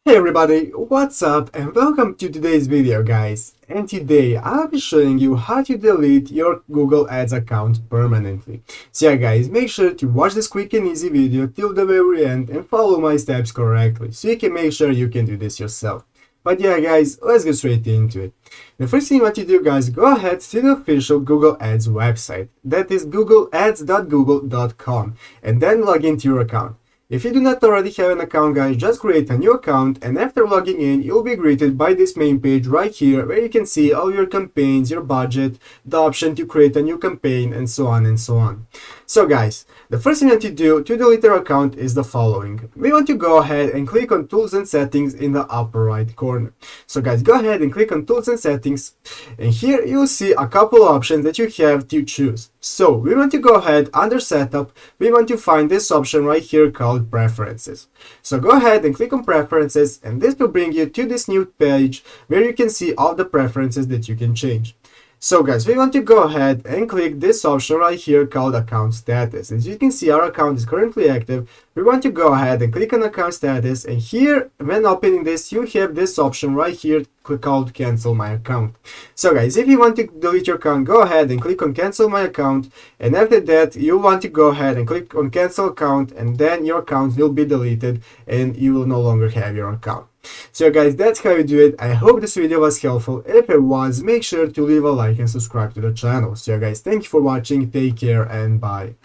Hey everybody, what's up and welcome to today's video guys. And today I'll be showing you how to delete your Google Ads account permanently. So yeah guys, make sure to watch this quick and easy video till the very end and follow my steps correctly so you can make sure you can do this yourself. But yeah guys, let's get straight into it. The first thing you want to do guys, go ahead to the official Google Ads website. That is googleads.google.com and then log into your account. If you do not already have an account guys, just create a new account, and after logging in, you'll be greeted by this main page right here where you can see all your campaigns, your budget, the option to create a new campaign, and so on and so on. So guys, the first thing you want to do to delete your account is the following. We want to go ahead and click on Tools and Settings in the upper right corner. So guys, go ahead and click on Tools and Settings, and here you'll see a couple options that you have to choose. So we want to go ahead under Setup, we want to find this option right here called Preferences. So go ahead and click on Preferences, and this will bring you to this new page where you can see all the preferences that you can change. So guys, we want to go ahead and click this option right here called Account Status. As you can see, our account is currently active. We want to go ahead and click on Account Status, and here when opening this, you have this option right here called Cancel My Account. So guys, if you want to delete your account, go ahead and click on Cancel My Account, and after that you want to go ahead and click on Cancel Account, and then your account will be deleted and you will no longer have your account. So guys, that's how you do it. I hope this video was helpful. If it was, make sure to leave a like and subscribe to the channel. So guys, thank you for watching, take care and bye.